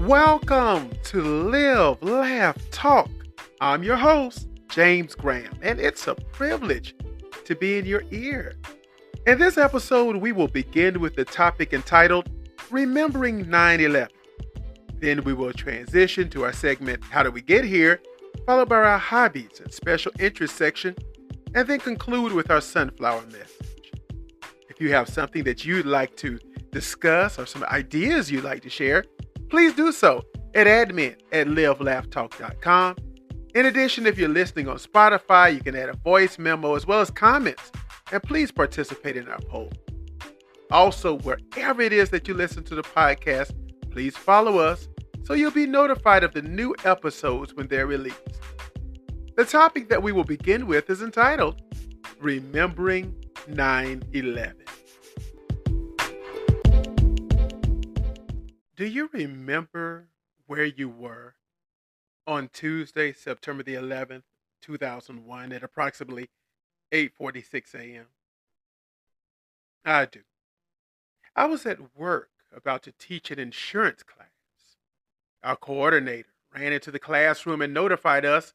Welcome to Live, Laugh, Talk. I'm your host, James Graham, and it's a privilege to be in your ear. In this episode, we will begin with the topic entitled Remembering 9/11. Then we will transition to our segment, How Did We Get Here?, followed by our hobbies and special interest section, and then conclude with our sunflower message. If you have something that you'd like to discuss or some ideas you'd like to share, please do so at admin@livelaughtalk.com. In addition, if you're listening on Spotify, you can add a voice memo as well as comments, and please participate in our poll. Also, wherever it is that you listen to the podcast, please follow us so you'll be notified of the new episodes when they're released. The topic that we will begin with is entitled Remembering 9/11. Do you remember where you were on Tuesday, September the 11th, 2001 at approximately 8:46 a.m.? I do. I was at work about to teach an insurance class. Our coordinator ran into the classroom and notified us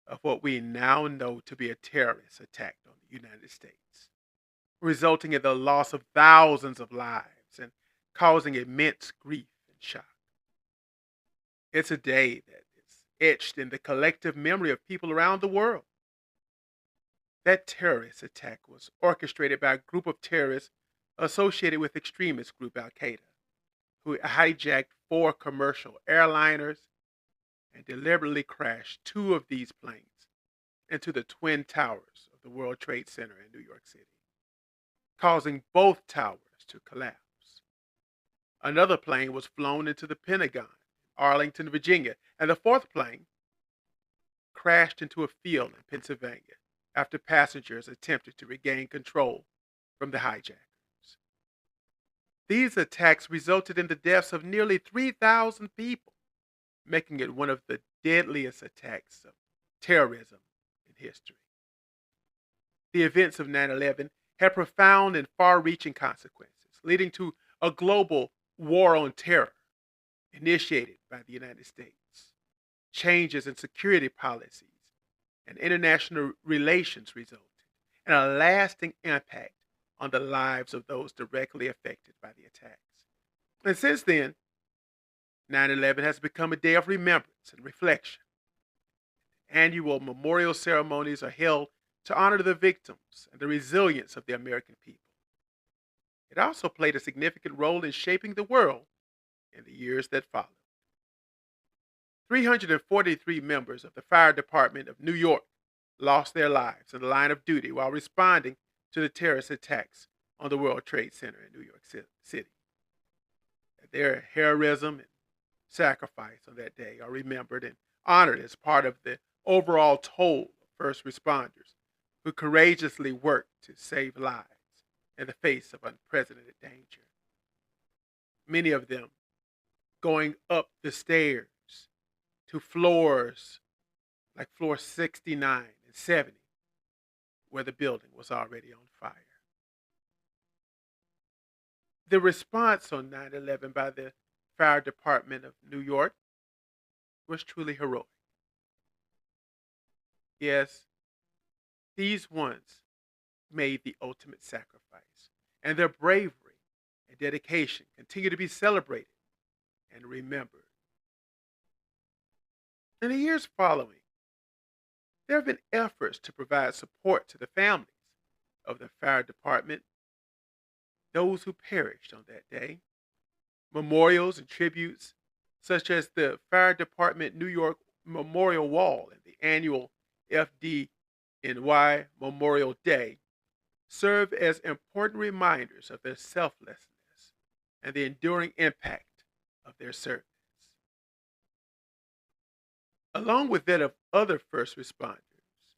of what we now know to be a terrorist attack on the United States, resulting in the loss of thousands of lives and causing immense grief and shock. It's a day that is etched in the collective memory of people around the world. That terrorist attack was orchestrated by a group of terrorists associated with extremist group Al Qaeda, who hijacked 4 commercial airliners and deliberately crashed 2 of these planes into the Twin Towers of the World Trade Center in New York City, causing both towers to collapse. Another plane was flown into the Pentagon, Arlington, Virginia, and the 4th plane crashed into a field in Pennsylvania after passengers attempted to regain control from the hijackers. These attacks resulted in the deaths of nearly 3,000 people, making it one of the deadliest attacks of terrorism in history. The events of 9/11 had profound and far-reaching consequences, leading to a global war on terror initiated by the United States. Changes in security policies and international relations resulted, and a lasting impact on the lives of those directly affected by the attacks. And since then, 9/11 has become a day of remembrance and reflection. Annual memorial ceremonies are held to honor the victims and the resilience of the American people. It also played a significant role in shaping the world in the years that followed. 343 members of the Fire Department of New York lost their lives in the line of duty while responding to the terrorist attacks on the World Trade Center in New York City. Their heroism and sacrifice on that day are remembered and honored as part of the overall toll of first responders who courageously worked to save lives in the face of unprecedented danger. Many of them going up the stairs to floors like floor 69 and 70, where the building was already on fire. The response on 9/11 by the Fire Department of New York was truly heroic. Yes, these ones made the ultimate sacrifice, and their bravery and dedication continue to be celebrated and remembered. In the years following, there have been efforts to provide support to the families of the fire department, those who perished on that day. Memorials and tributes, such as the Fire Department New York Memorial Wall and the annual FDNY Memorial Day, serve as important reminders of their selflessness and the enduring impact of their service. Along with that of other first responders,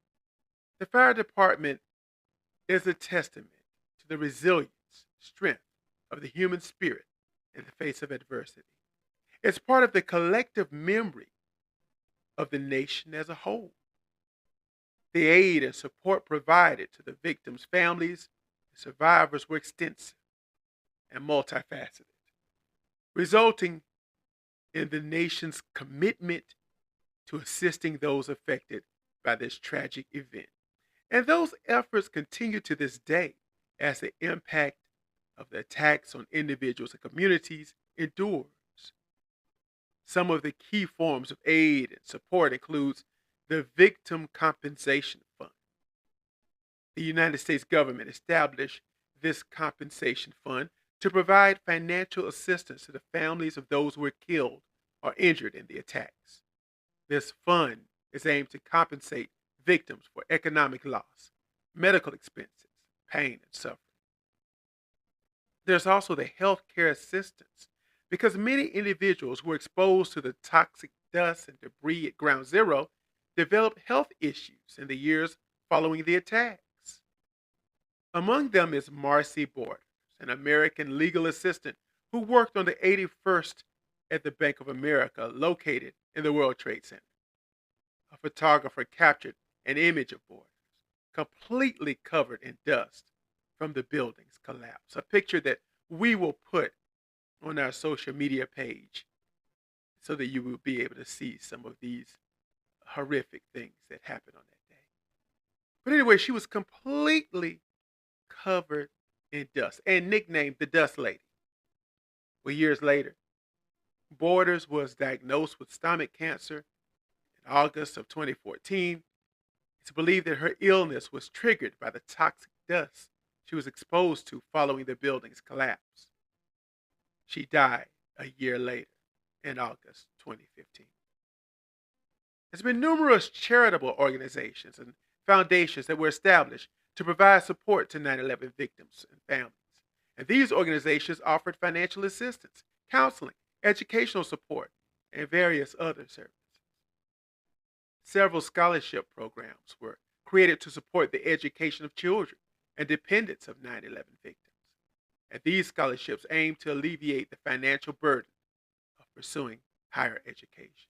the fire department is a testament to the resilience, strength of the human spirit in the face of adversity. It's part of the collective memory of the nation as a whole. The aid and support provided to the victims' families and survivors were extensive and multifaceted, resulting in the nation's commitment to assisting those affected by this tragic event. And those efforts continue to this day as the impact of the attacks on individuals and communities endures. Some of the key forms of aid and support includes the Victim Compensation Fund. The United States government established this compensation fund to provide financial assistance to the families of those who were killed or injured in the attacks. This fund is aimed to compensate victims for economic loss, medical expenses, pain, and suffering. There's also the healthcare assistance because many individuals who were exposed to the toxic dust and debris at Ground Zero developed health issues in the years following the attacks. Among them is Marcy Borders, an American legal assistant who worked on the 81st at the Bank of America located in the World Trade Center. A photographer captured an image of Borders, completely covered in dust from the building's collapse. A picture that we will put on our social media page so that you will be able to see some of these horrific things that happened on that day. But anyway, she was completely covered in dust and nicknamed the Dust Lady. Well, years later, Borders was diagnosed with stomach cancer in August of 2014. It's believed that her illness was triggered by the toxic dust she was exposed to following the building's collapse. She died a year later in August 2015. There's been numerous charitable organizations and foundations that were established to provide support to 9/11 victims and families. And these organizations offered financial assistance, counseling, educational support, and various other services. Several scholarship programs were created to support the education of children and dependents of 9/11 victims. And these scholarships aim to alleviate the financial burden of pursuing higher education.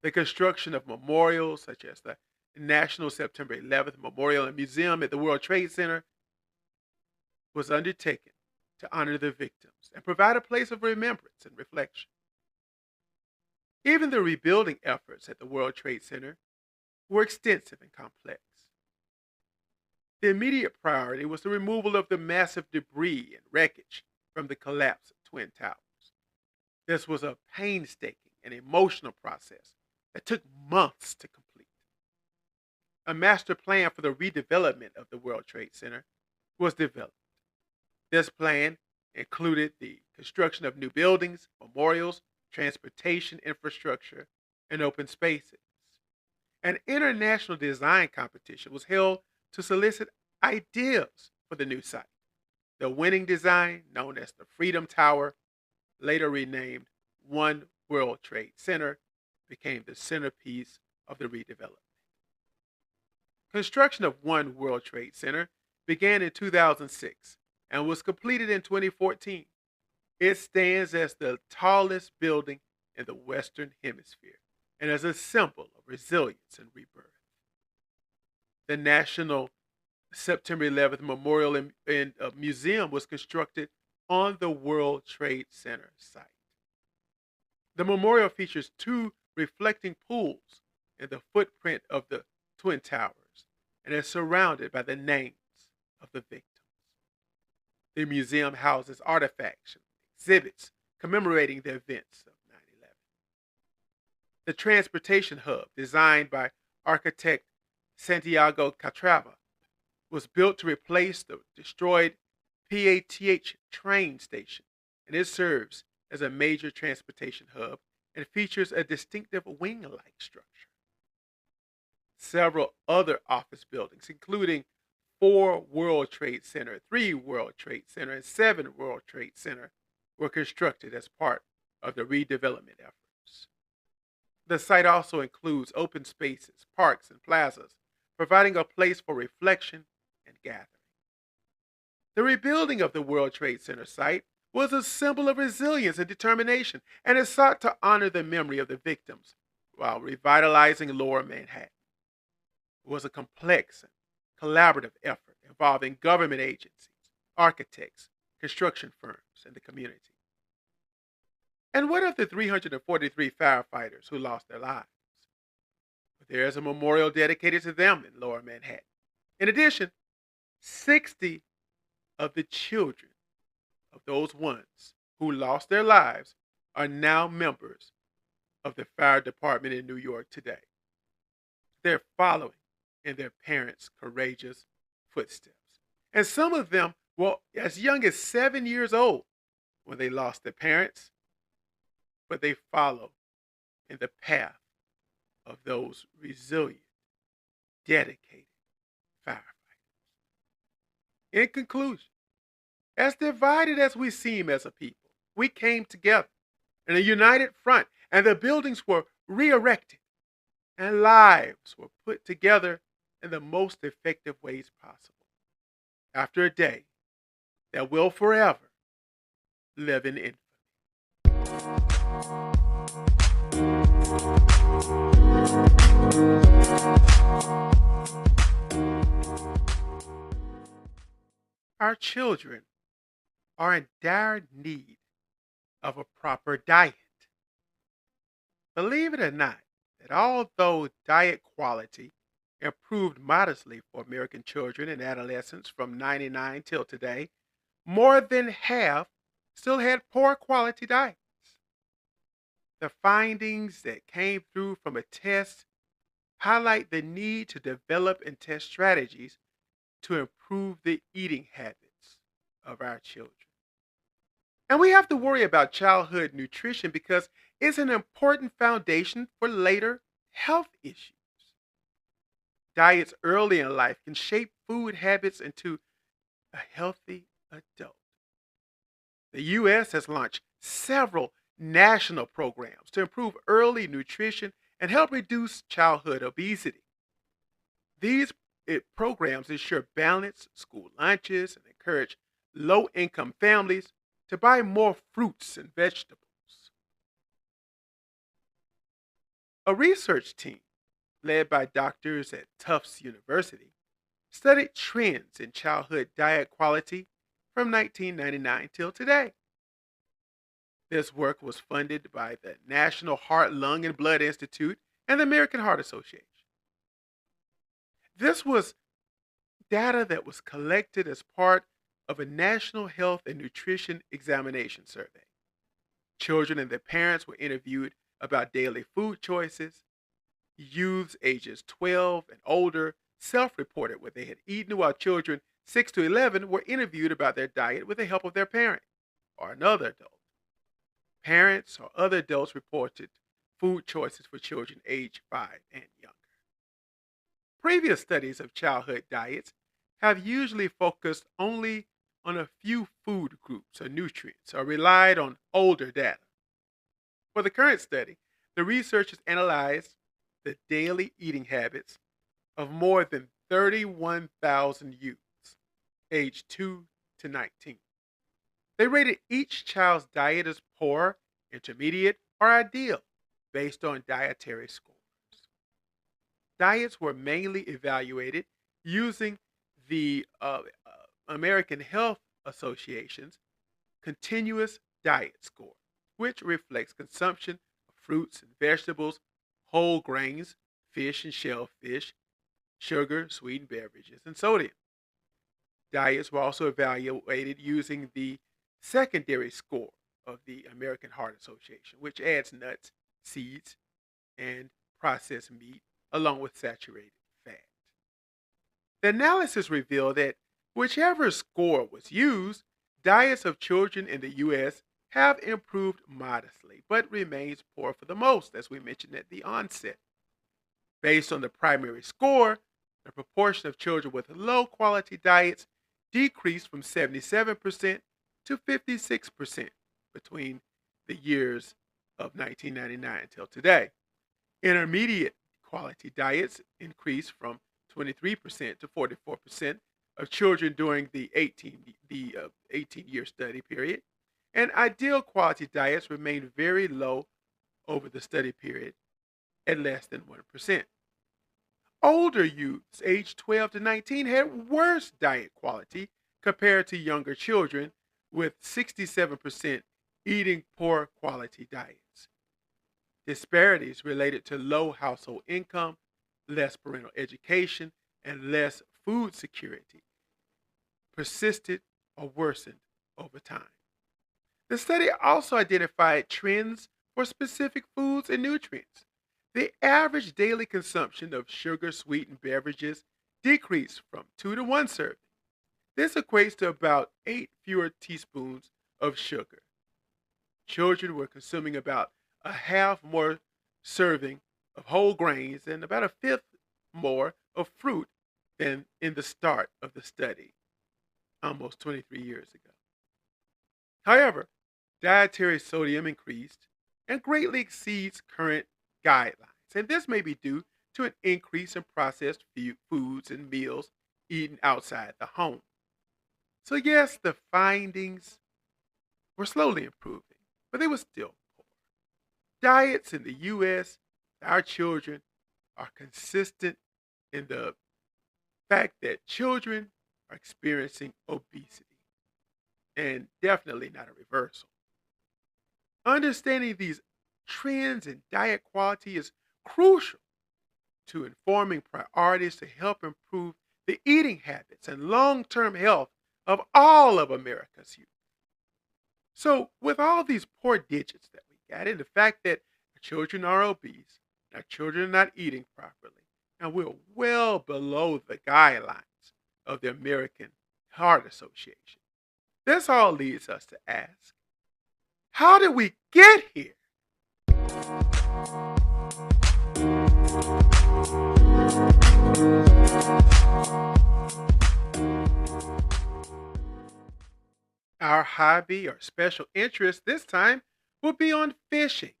The construction of memorials, such as the National September 11th Memorial and Museum at the World Trade Center, was undertaken to honor the victims and provide a place of remembrance and reflection. Even the rebuilding efforts at the World Trade Center were extensive and complex. The immediate priority was the removal of the massive debris and wreckage from the collapse of Twin Towers. This was a painstaking and emotional process that took months to complete. A master plan for the redevelopment of the World Trade Center was developed. This plan included the construction of new buildings, memorials, transportation infrastructure, and open spaces. An international design competition was held to solicit ideas for the new site. The winning design, known as the Freedom Tower, later renamed One World Trade Center, became the centerpiece of the redevelopment. Construction of One World Trade Center began in 2006 and was completed in 2014. It stands as the tallest building in the Western Hemisphere and as a symbol of resilience and rebirth. The National September 11th Memorial and Museum was constructed on the World Trade Center site. The memorial features two reflecting pools in the footprint of the Twin Towers and is surrounded by the names of the victims. The museum houses artifacts and exhibits commemorating the events of 9/11. The transportation hub, designed by architect Santiago Catrava, was built to replace the destroyed PATH train station, and it serves as a major transportation hub and features a distinctive wing-like structure. Several other office buildings, including 4 World Trade Center, 3 World Trade Center, and 7 World Trade Center, were constructed as part of the redevelopment efforts. The site also includes open spaces, parks, and plazas, providing a place for reflection and gathering. The rebuilding of the World Trade Center site was a symbol of resilience and determination, and it sought to honor the memory of the victims while revitalizing Lower Manhattan. It was a complex and collaborative effort involving government agencies, architects, construction firms, and the community. And what of the 343 firefighters who lost their lives? There is a memorial dedicated to them in Lower Manhattan. In addition, 60 of the children of those ones who lost their lives are now members of the fire department in New York today. They're following in their parents' courageous footsteps. And some of them were as young as 7 years old when they lost their parents, but they follow in the path of those resilient, dedicated firefighters. In conclusion, as divided as we seem as a people, we came together in a united front, and the buildings were re-erected, and lives were put together in the most effective ways possible. After a day that will forever live in infamy. Our children are in dire need of a proper diet. Believe it or not, that although diet quality improved modestly for American children and adolescents from 99 till today, more than half still had poor quality diets. The findings that came through from a test highlight the need to develop and test strategies to improve the eating habits of our children. And we have to worry about childhood nutrition because it's an important foundation for later health issues. Diets early in life can shape food habits into a healthy adult. The U.S. has launched several national programs to improve early nutrition and help reduce childhood obesity. These programs ensure balanced school lunches and encourage low income families to buy more fruits and vegetables. A research team led by doctors at Tufts University studied trends in childhood diet quality from 1999 till today. This work was funded by the National Heart, Lung, and Blood Institute and the American Heart Association. This was data that was collected as part of a national health and nutrition examination survey. Children and their parents were interviewed about daily food choices. Youths ages 12 and older self-reported what they had eaten, while children 6 to 11 were interviewed about their diet with the help of their parent or another adult. Parents or other adults reported food choices for children aged 5 and younger. Previous studies of childhood diets have usually focused only on a few food groups or nutrients or relied on older data. For the current study, the researchers analyzed the daily eating habits of more than 31,000 youths aged 2 to 19. They rated each child's diet as poor, intermediate, or ideal based on dietary scores. Diets were mainly evaluated using the American Health Association's continuous diet score, which reflects consumption of fruits and vegetables, whole grains, fish and shellfish, sugar, sweetened beverages, and sodium. Diets were also evaluated using the secondary score of the American Heart Association, which adds nuts, seeds, and processed meat, along with saturated fat. The analysis revealed that whichever score was used, diets of children in the U.S. have improved modestly, but remains poor for the most, as we mentioned at the onset. Based on the primary score, the proportion of children with low quality diets decreased from 77% to 56% between the years of 1999 until today. Intermediate quality diets increased from 23% to 44% of children during the 18-year study period, and ideal quality diets remained very low over the study period at less than 1%. Older youths aged 12 to 19 had worse diet quality compared to younger children, with 67% eating poor quality diets. Disparities related to low household income, less parental education, and less food security persisted or worsened over time. The study also identified trends for specific foods and nutrients. The average daily consumption of sugar sweetened beverages decreased from 2 to 1 serving. This equates to about 8 fewer teaspoons of sugar. Children were consuming about a half more serving of whole grains and about a fifth more of fruit than in the start of the study, almost 23 years ago. However, dietary sodium increased and greatly exceeds current guidelines, and this may be due to an increase in processed foods and meals eaten outside the home. So, yes, the findings were slowly improving, but they were still poor. Diets in the U.S., our children, are consistent in the fact that children are experiencing obesity and definitely not a reversal. Understanding these trends in diet quality is crucial to informing priorities to help improve the eating habits and long term health of all of America's youth. So, with all these poor digits that we got, and the fact that our children are obese, our children are not eating properly, and we're well below the guidelines of the American Heart Association, this all leads us to ask, how did we get here? Our hobby or special interest this time will be on fishing.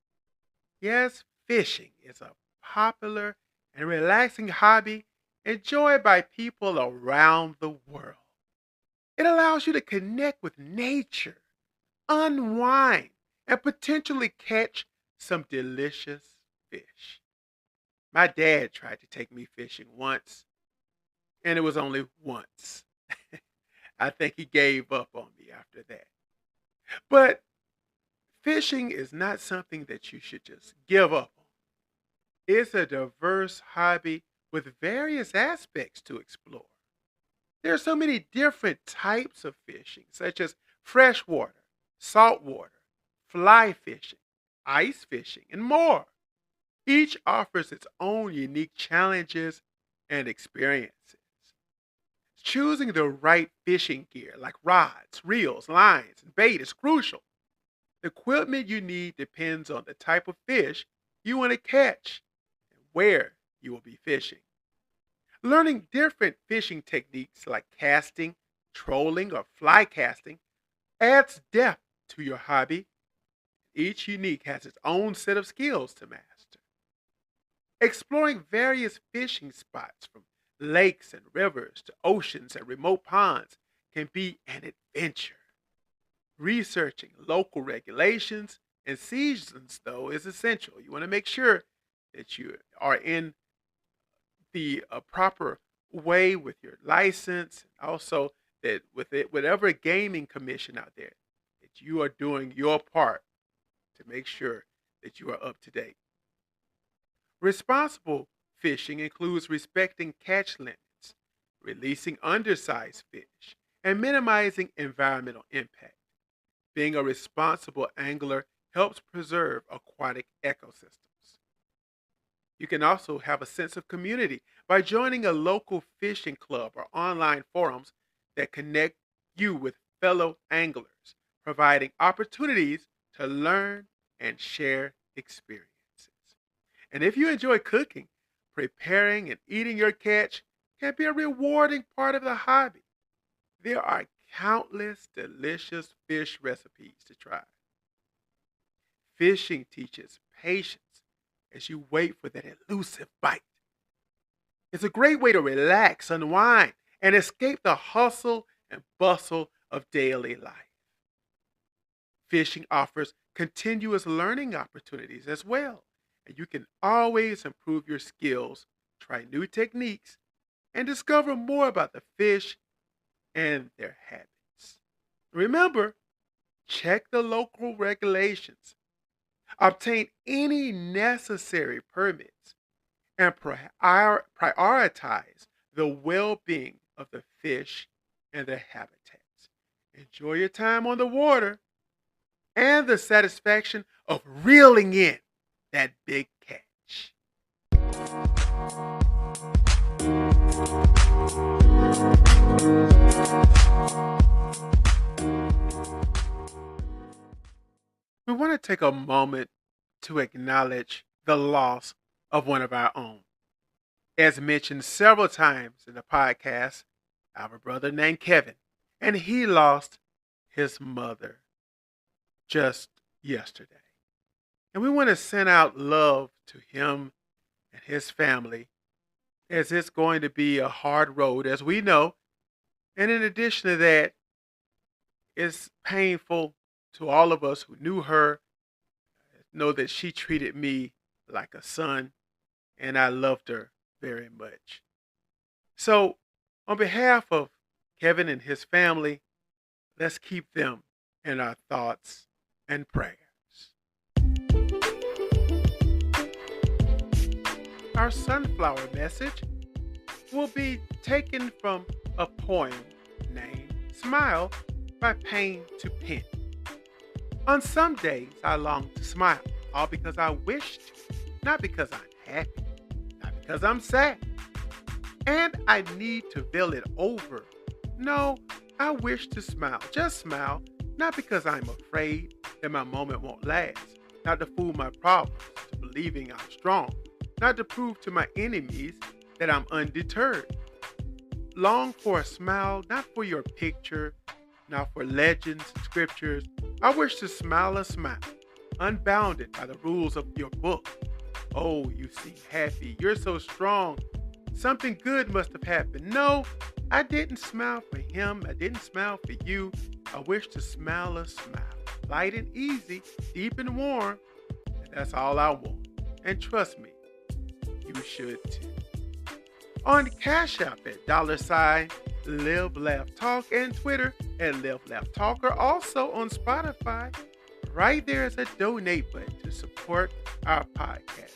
Yes, fishing is a popular and relaxing hobby enjoyed by people around the world. It allows you to connect with nature, unwind, and potentially catch some delicious fish. My dad tried to take me fishing once, and it was only once. I think he gave up on me after that. But fishing is not something that you should just give up on. It's a diverse hobby with various aspects to explore. There are so many different types of fishing, such as freshwater, saltwater, fly fishing, ice fishing, and more. Each offers its own unique challenges and experiences. Choosing the right fishing gear like rods, reels, lines, and bait is crucial. The equipment you need depends on the type of fish you want to catch and where you will be fishing. Learning different fishing techniques like casting, trolling, or fly casting adds depth to your hobby. Each unique has its own set of skills to master. Exploring various fishing spots from lakes and rivers to oceans and remote ponds can be an adventure. Researching local regulations and seasons, though, is essential. You want to make sure that you are in the proper way with your license. Also, that with it, whatever gaming commission out there, that you are doing your part to make sure that you are up to date. Responsible fishing includes respecting catch limits, releasing undersized fish, and minimizing environmental impact. Being a responsible angler helps preserve aquatic ecosystems. You can also have a sense of community by joining a local fishing club or online forums that connect you with fellow anglers, providing opportunities to learn and share experiences. And if you enjoy cooking, preparing and eating your catch can be a rewarding part of the hobby. There are countless delicious fish recipes to try. Fishing teaches patience as you wait for that elusive bite. It's a great way to relax, unwind, and escape the hustle and bustle of daily life. Fishing offers continuous learning opportunities as well, and you can always improve your skills, try new techniques, and discover more about the fish and their habits. Remember, check the local regulations, obtain any necessary permits, and prioritize the well being of the fish and their habitats. Enjoy your time on the water and the satisfaction of reeling in that big catch. We want to take a moment to acknowledge the loss of one of our own. As mentioned several times in the podcast, I have a brother named Kevin, and he lost his mother just yesterday. And we want to send out love to him and his family, as it's going to be a hard road, as we know. And in addition to that, it's painful to all of us who knew her, know that she treated me like a son, and I loved her very much. So, on behalf of Kevin and his family, let's keep them in our thoughts and prayers. Our sunflower message will be taken from a poem named Smile by Pain to Pen. On some days, I long to smile, all because I wish to, not because I'm happy, not because I'm sad. And I need to veil it over. No, I wish to smile, just smile, not because I'm afraid that my moment won't last, not to fool my problems, to believing I'm strong, not to prove to my enemies that I'm undeterred. Long for a smile, not for your picture, not for legends and scriptures. I wish to smile a smile, unbounded by the rules of your book. Oh, you seem happy. You're so strong. Something good must have happened. No, I didn't smile for him. I didn't smile for you. I wish to smile a smile, light and easy, deep and warm. And that's all I want. And trust me, you should too. On Cash App at $Live Laugh Talk, and Twitter at Live Laugh Talker. Also on Spotify, right there is a donate button to support our podcast.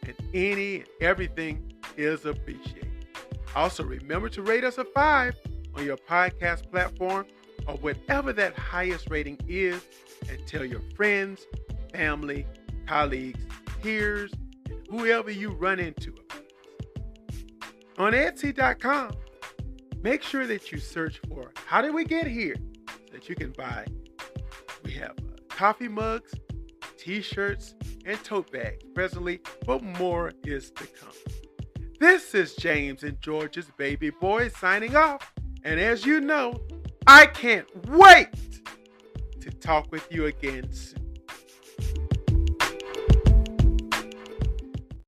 And any and everything is appreciated. Also, remember to rate us a 5 on your podcast platform or whatever that highest rating is, and tell your friends, family, colleagues, peers, and whoever you run into about us. On Etsy.com, make sure that you search for How Did We Get Here, so that you can buy. We have coffee mugs, t-shirts, and tote bags presently, but more is to come. This is James and George's baby boy signing off. And as you know, I can't wait to talk with you again soon.